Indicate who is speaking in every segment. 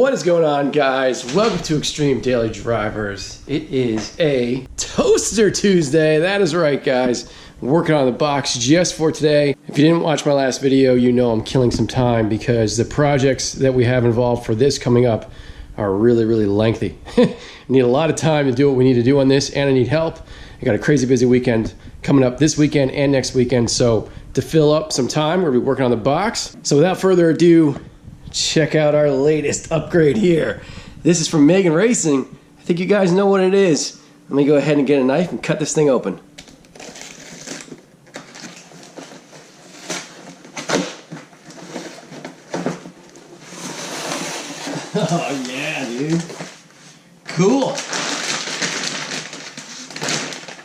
Speaker 1: What is going on, guys? Welcome to Extreme Daily Drivers. It is a Toaster Tuesday. That is right, guys. I'm working on the box just for today. If you didn't watch my last video, you know I'm killing some time because the projects that we have involved for this coming up are really lengthy. I need a lot of time to do what we need to do on this, and I need help. I got a crazy busy weekend coming up this weekend and next weekend, so to fill up some time, we're gonna be working on the box. So without further ado, check out our latest upgrade here. This is from Megan Racing. I think you guys know what it is. Let me go ahead and get a knife and cut this thing open. Oh yeah, dude. Cool.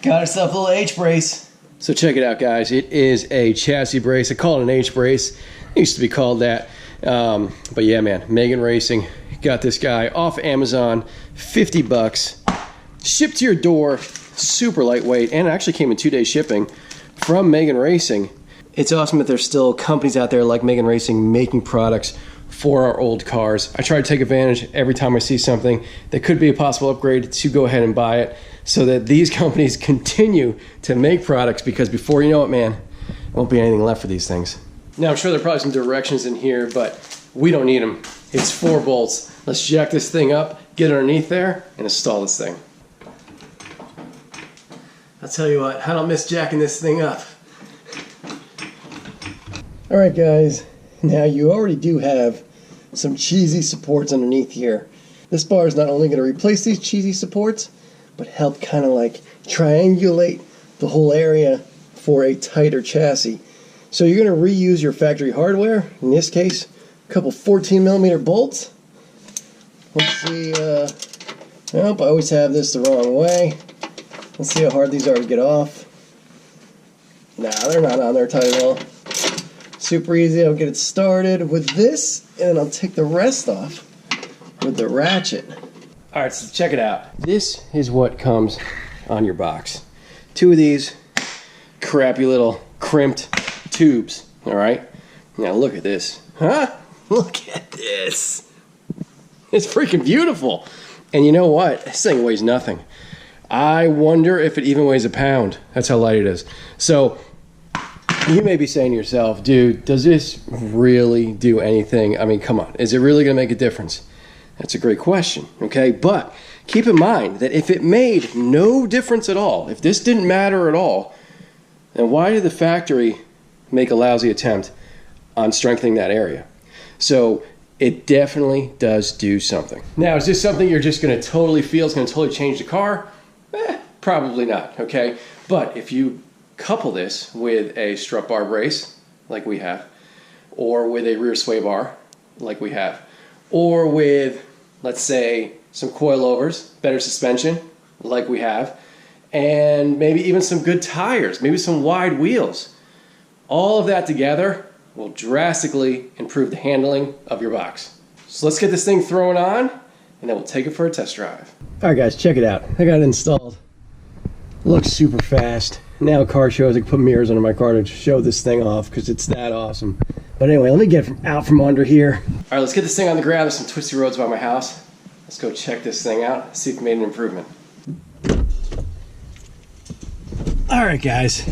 Speaker 1: Got ourselves a little H-brace. So check it out, guys. It is a chassis brace. I call it an H-brace. It used to be called that. But yeah, man, Megan Racing got this guy off Amazon, 50 bucks, shipped to your door, super lightweight, and it actually came in 2-day shipping from Megan Racing. It's awesome that there's still companies out there like Megan Racing making products for our old cars. I try to take advantage every time I see something that could be a possible upgrade to go ahead and buy it so that these companies continue to make products, because before you know it, man, there won't be anything left for these things. Now, I'm sure there are probably some directions in here, but we don't need them. It's 4 bolts. Let's jack this thing up, get underneath there, and install this thing. I'll tell you what, I don't miss jacking this thing up. All right, guys. Now, you already do have some cheesy supports underneath here. This bar is not only going to replace these cheesy supports, but help kind of like triangulate the whole area for a tighter chassis. So you're going to reuse your factory hardware, in this case, a couple 14mm bolts. Let's see, nope, I always have this the wrong way. Let's see how hard these are to get off. Nah, they're not on there tight at all. Super easy. I'll get it started with this, and then I'll take the rest off with the ratchet. All right, so check it out. This is what comes on your box. 2 of these crappy little crimped tubes, all right? Now look at this. Huh? Look at this. It's freaking beautiful. And you know what? This thing weighs nothing. I wonder if it even weighs a pound. That's how light it is. So you may be saying to yourself, dude, does this really do anything? I mean, come on. Is it really going to make a difference? That's a great question, okay? But keep in mind that if it made no difference at all, if this didn't matter at all, then why did the factory make a lousy attempt on strengthening that area? So it definitely does do something. Now, is this something you're just going to totally feel is going to totally change the car? Probably not, okay? But if you couple this with a strut bar brace, like we have, or with a rear sway bar, like we have, or with, let's say, some coilovers, better suspension, like we have, and maybe even some good tires, maybe some wide wheels, all of that together will drastically improve the handling of your box. So let's get this thing thrown on, and then we'll take it for a test drive. All right, guys, check it out. I got it installed. Looks super fast. Now car shows, I can put mirrors under my car to show this thing off because it's that awesome. But anyway, let me get out from under here. All right, let's get this thing on the ground. There's some twisty roads by my house. Let's go check this thing out, see if it made an improvement. All right, guys.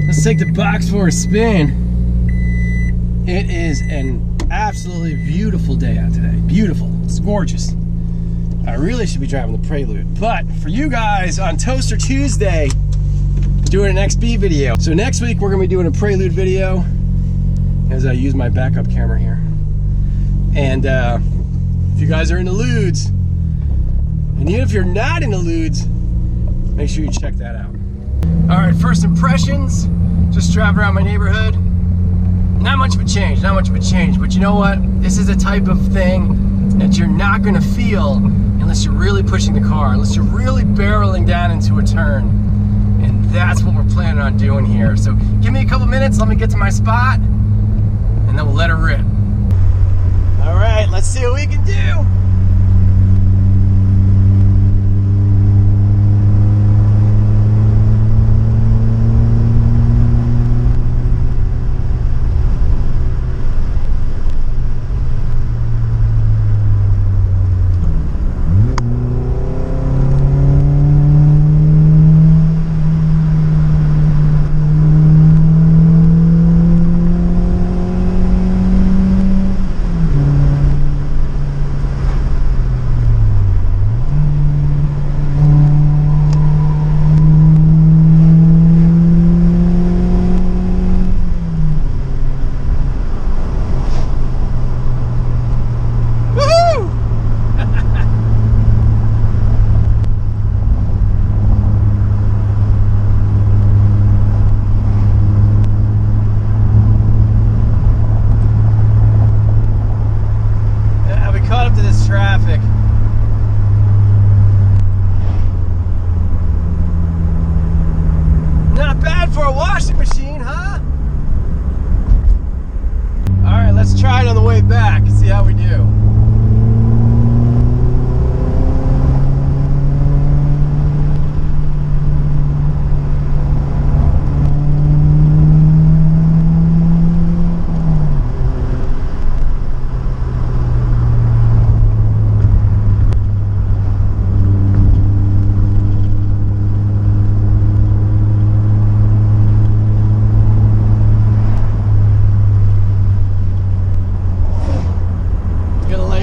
Speaker 1: Let's take the box for a spin. It is an absolutely beautiful day out today. Beautiful. It's gorgeous. I really should be driving the Prelude, but for you guys on Toaster Tuesday, doing an XB video. So next week we're gonna be doing a Prelude video as I use my backup camera here. And if you guys are into ludes, and even if you're not into ludes, make sure you check that out. All right, first impressions, just driving around my neighborhood. Not much of a change, but you know what? This is a type of thing that you're not gonna feel unless you're really pushing the car, unless you're really barreling down into a turn. And that's what we're planning on doing here. So give me a couple minutes, let me get to my spot, and then we'll let her rip. All right, let's see what we can do.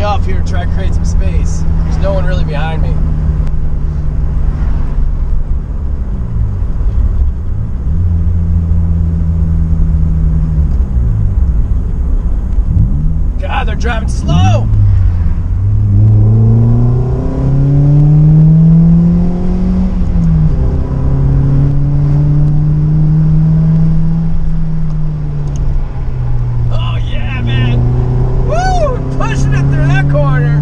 Speaker 1: off here to try and create some space. There's no one really behind me. God, they're driving slow! Oh yeah, man! Woo! Pushing it through that corner!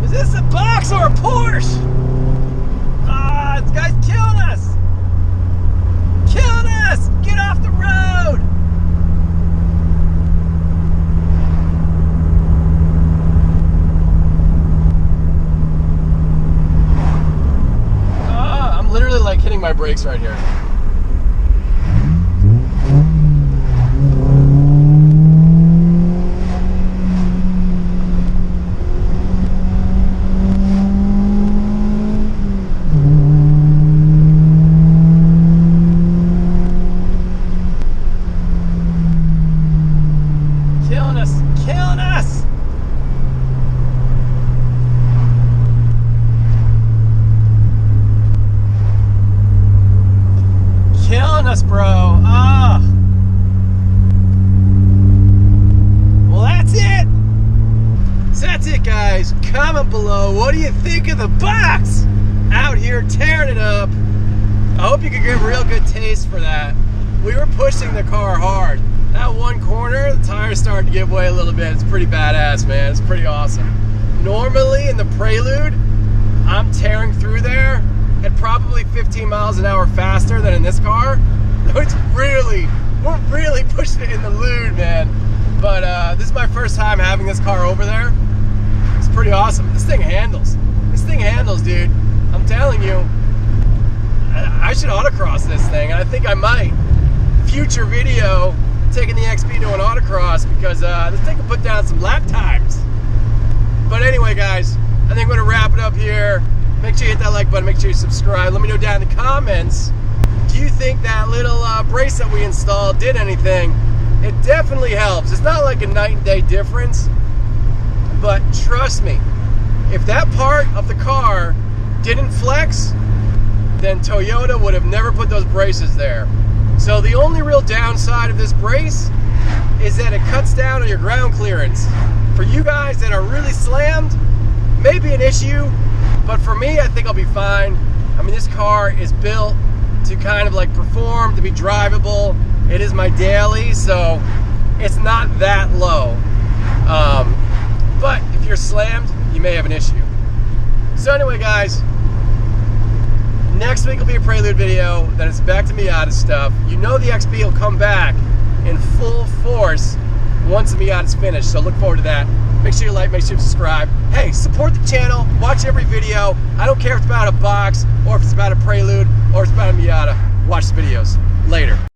Speaker 1: Is this a box or a Porsche? This guy's killing us! Killing us! Get off the road! I'm literally like hitting my brakes right here. Killing us! Killing us! Killing us, bro. Ah. Well, that's it. So that's it, guys. Comment below. What do you think of the box? Out here tearing it up. I hope you could get a real good taste for that. We were pushing the car hard. That one corner, the tires started to give way a little bit. It's pretty badass, man. It's pretty awesome. Normally in the Prelude, I'm tearing through there at probably 15 miles an hour faster than in this car. We're really pushing it in the Lude, man. But this is my first time having this car over there. It's pretty awesome. This thing handles. This thing handles, dude. I'm telling you, I should autocross this thing, and I think I might. Future video, taking the XP to an autocross, because this thing can put down some lap times. But anyway, guys, I think I'm going to wrap it up here. Make sure you hit that like button, make sure you subscribe. Let me know down in the comments, do you think that little brace that we installed did anything? It definitely helps. It's not like a night and day difference, but trust me, if that part of the car didn't flex, then Toyota would have never put those braces there. So the only real downside of this brace is that it cuts down on your ground clearance. For you guys that are really slammed, maybe an issue, but for me, I think I'll be fine. I mean, this car is built to kind of like perform, to be drivable. It is my daily, so it's not that low. But if you're slammed, you may have an issue. So anyway, guys, next week will be a Prelude video, then it's back to Miata stuff. You know the XP will come back in full force once the Miata's finished, so look forward to that. Make sure you like, make sure you subscribe. Hey, support the channel, watch every video. I don't care if it's about a box, or if it's about a Prelude, or if it's about a Miata. Watch the videos. Later.